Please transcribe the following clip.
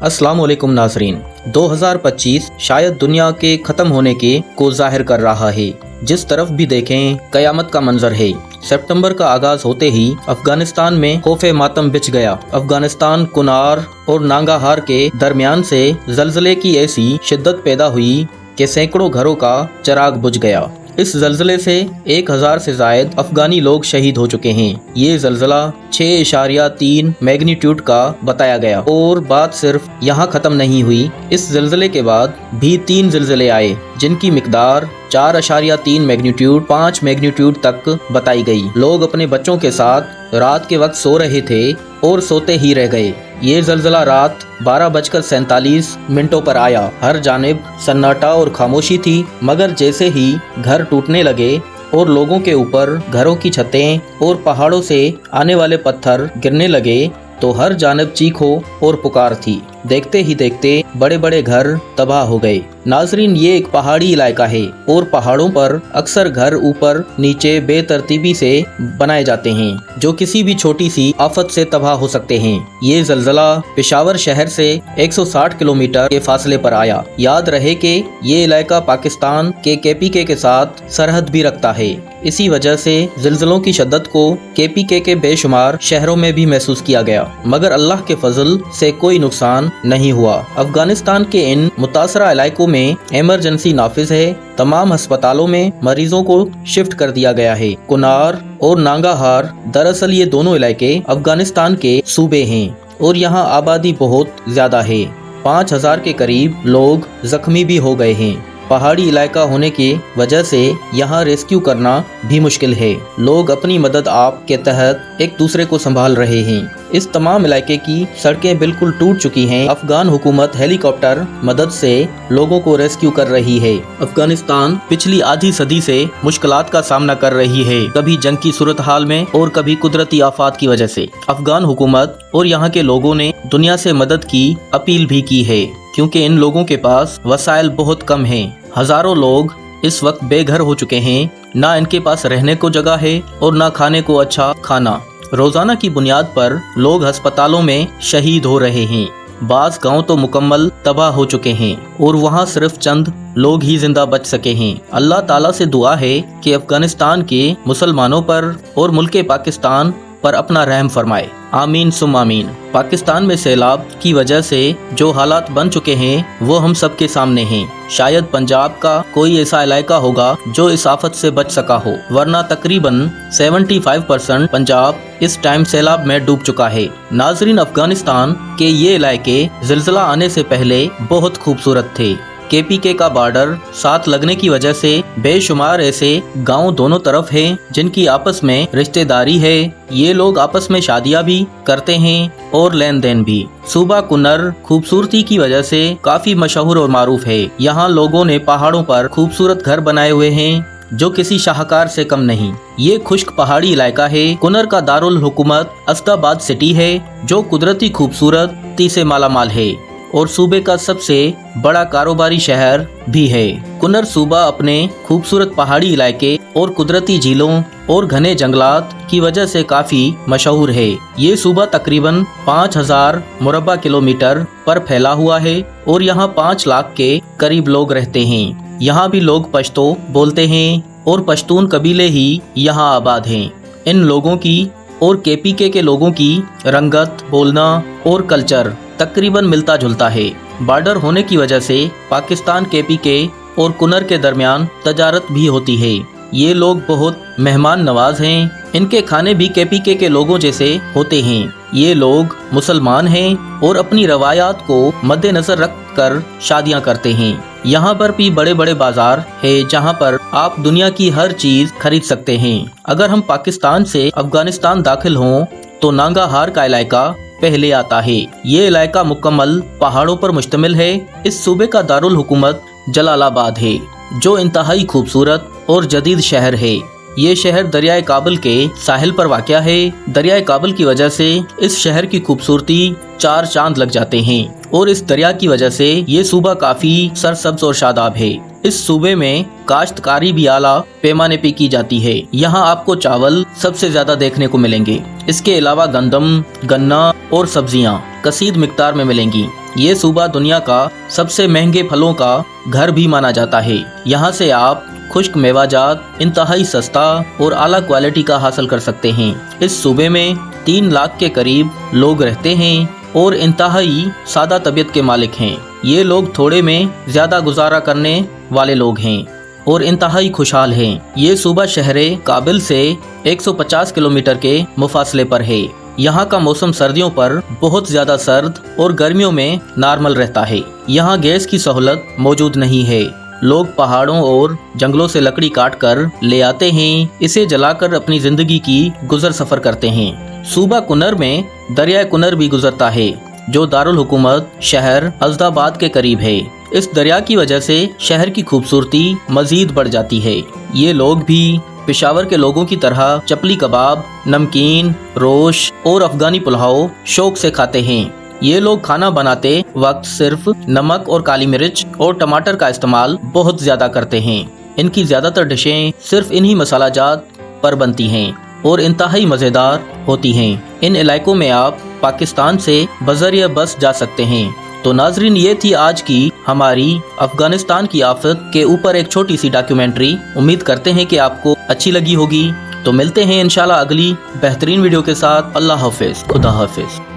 अस्सलाम वालेकुम नाज़रीन। 2025 शायद दुनिया के ख़त्म होने के को जाहिर कर रहा है। जिस तरफ भी देखें कयामत का मंजर है। सितंबर का आगाज होते ही अफगानिस्तान में खौफ मातम बिछ गया। अफगानिस्तान कुनार और नांगाहार के दरमियान से ज़लज़ले की ऐसी शिद्दत पैदा हुई कि सैकड़ों घरों का चिराग बुझ गया। इस ज़लज़ले से 1000 से ज़ायद अफगानी लोग शहीद हो चुके हैं। ये ज़लज़ला 6.3 मैग्नीट्यूड का बताया गया। और बात सिर्फ यहाँ ख़त्म नहीं हुई। इस ज़लज़ले के बाद भी 3 ज़लज़ले आए जिनकी मिकदार 4.3 मैग्नीट्यूड 5 मैग्नीट्यूड तक बताई गई। लोग अपने बच्चों के साथ रात के वक्त सो रहे थे और सोते ही रह गए। ये ज़लज़ला रात 12:47 पर आया। हर जानिब सन्नाटा और खामोशी थी, मगर जैसे ही घर टूटने लगे और लोगों के ऊपर घरों की छतें और पहाड़ों से आने वाले पत्थर गिरने लगे तो हर जानिब चीखों और पुकार थी। देखते ही देखते बड़े बड़े घर तबाह हो गए। नाजरीन, ये एक पहाड़ी इलाका है और पहाड़ों पर अक्सर घर ऊपर नीचे बेतरतीबी से बनाए जाते हैं जो किसी भी छोटी सी आफत से तबाह हो सकते हैं। ये ज़लज़ला पेशावर शहर से 160 किलोमीटर के फासले पर आया। याद रहे कि ये इलाका पाकिस्तान के KPK के साथ सरहद भी रखता है। इसी वजह से ज़लज़लों की शिद्दत को KPK के बेशुमार शहरों में भी महसूस किया गया, मगर अल्लाह के फजल से कोई नुकसान नहीं हुआ। अफगानिस्तान के इन मुतासरा इलाकों में इमरजेंसी नाफिज है। तमाम अस्पतालों में मरीजों को शिफ्ट कर दिया गया है। कुनार और नांगाहार दरअसल ये दोनों इलाके अफगानिस्तान के सूबे हैं और यहाँ आबादी बहुत ज्यादा है। 5000 के करीब लोग जख्मी भी हो गए हैं। पहाड़ी इलाका होने की वजह से यहाँ रेस्क्यू करना भी मुश्किल है। लोग अपनी मदद आप के तहत एक दूसरे को संभाल रहे हैं। इस तमाम इलाके की सड़कें बिल्कुल टूट चुकी हैं। अफगान हुकूमत हेलीकॉप्टर मदद से लोगों को रेस्क्यू कर रही है। अफगानिस्तान पिछली आधी सदी से मुश्किलात का सामना कर रही है, कभी जंग की सूरत हाल में और कभी कुदरती आफात की वजह से। अफगान हुकूमत और यहाँ के लोगों ने दुनिया से मदद की अपील भी की है, क्योंकि इन लोगों के पास वसाइल बहुत कम हैं। हजारों लोग इस वक्त बेघर हो चुके हैं। ना इनके पास रहने को जगह है और ना खाने को अच्छा खाना। रोजाना की बुनियाद पर लोग अस्पतालों में शहीद हो रहे हैं। बाज़ गांव तो मुकम्मल तबाह हो चुके हैं और वहां सिर्फ चंद लोग ही जिंदा बच सके हैं। अल्लाह ताला से दुआ है कि अफगानिस्तान के मुसलमानों पर और मुल्क पाकिस्तान पर अपना रहम फरमाए। आमीन सुम आमीन। पाकिस्तान में सैलाब की वजह से जो हालात बन चुके हैं वो हम सबके सामने हैं। शायद पंजाब का कोई ऐसा इलाका होगा जो इस आफत से बच सका हो, वरना तकरीबन 75% पंजाब इस टाइम सैलाब में डूब चुका है। नाजरीन, अफगानिस्तान के ये इलाके ज़िलज़ला आने से पहले बहुत खूबसूरत थे। KPK का बॉर्डर साथ लगने की वजह से बेशुमार ऐसे गांव दोनों तरफ हैं जिनकी आपस में रिश्तेदारी है। ये लोग आपस में शादियां भी करते हैं और लेन देन भी। सूबा कुनर खूबसूरती की वजह से काफी मशहूर और मारूफ है। यहाँ लोगों ने पहाड़ों पर खूबसूरत घर बनाए हुए हैं जो किसी शाहकार से कम नहीं। ये खुश्क पहाड़ी इलाका है। कुनर का दारुल हुकूमत अस्दाबाद सिटी है जो कुदरती खूबसूरती से मालामाल है और सूबे का सबसे बड़ा कारोबारी शहर भी है। कुनर सूबा अपने खूबसूरत पहाड़ी इलाके और कुदरती झीलों और घने जंगलात की वजह से काफी मशहूर है। ये सूबा तकरीबन 5000 मुरब्बा किलोमीटर पर फैला हुआ है और यहाँ 5 लाख के करीब लोग रहते हैं। यहाँ भी लोग पश्तो बोलते हैं और पश्तून कबीले ही यहाँ आबाद हैं। इन लोगों की और KPK के लोगों की रंगत, बोलना और कल्चर तकरीबन मिलता जुलता है। बॉर्डर होने की वजह से पाकिस्तान KPK और कुनर के दरमियान तजारत भी होती है। ये लोग बहुत मेहमान नवाज हैं। इनके खाने भी KPK के लोगों जैसे होते हैं। ये लोग मुसलमान हैं और अपनी रवायात को मद्देनजर रख कर शादियां करते हैं। यहाँ पर भी बड़े बड़े बाजार है जहाँ पर आप दुनिया की हर चीज खरीद सकते हैं। अगर हम पाकिस्तान से अफगानिस्तान दाखिल हों तो नांगाहार का इलाका पहले आता है। ये इलाका मुकम्मल पहाड़ों पर मुश्तमिल है। इस सूबे का दारुल हुकूमत जलालाबाद है जो इंतहाई खूबसूरत और जदीद शहर है। ये शहर दरियाए काबल के साहिल पर वाक़या है। दरियाए काबल की वजह से इस शहर की खूबसूरती 4 चांद लग जाते हैं और इस दरिया की वजह से ये सूबा काफी सरसब्ज और शादाब है। इस सूबे में काश्तकारी भी आला पैमाने पे की जाती है। यहाँ आपको चावल सबसे ज्यादा देखने को मिलेंगे। इसके अलावा गंदम, गन्ना और सब्जियाँ कसीद मिकदार में मिलेंगी। ये सूबा दुनिया का सबसे महंगे फलों का घर भी माना जाता है। यहाँ से आप खुश्क मेवाजात इंतहाई सस्ता और आला क्वालिटी का हासिल कर सकते हैं। इस सूबे में 3 लाख के करीब लोग रहते हैं और इंतहाई सादा तबीयत के मालिक हैं। ये लोग थोड़े में ज़्यादा गुजारा करने वाले लोग हैं और इंतहाई खुशहाल हैं। ये सूबा शहरे काबिल से 150 किलोमीटर के मुफासले पर है। यहाँ का मौसम सर्दियों पर बहुत ज़्यादा सर्द और गर्मियों में नॉर्मल रहता है। यहाँ गैस की सहूलत मौजूद नहीं है। लोग पहाड़ों और जंगलों से लकड़ी काट कर ले आते हैं, इसे जलाकर अपनी ज़िंदगी की गुजर सफ़र करते हैं। सूबा कुनर में दरिया कुनर भी गुजरता है, जो दारुल हुकूमत शहर अज़दाबाद के करीब है। इस दरिया की वजह से शहर की खूबसूरती मज़ीद बढ़ जाती है। ये लोग भी पेशावर के लोगों की तरह चपली कबाब, नमकीन, रोश और अफगानी पुलाव शौक से खाते हैं। ये लोग खाना बनाते वक्त सिर्फ नमक और काली मिर्च और टमाटर का इस्तेमाल बहुत ज़्यादा करते हैं। इनकी ज़्यादातर डिशें सिर्फ इन्हीं मसालाजात पर बनती हैं और इंतहाई मज़ेदार होती हैं। इन इलाकों में आप पाकिस्तान से बज़रिया बस जा सकते हैं। तो नाजरीन, ये थी आज की हमारी अफगानिस्तान की आफत के ऊपर एक छोटी सी डॉक्यूमेंट्री। उम्मीद करते हैं कि आपको अच्छी लगी होगी। तो मिलते हैं इंशाल्लाह अगली बेहतरीन वीडियो के साथ। अल्लाह हाफिज़, खुदा हाफिज़।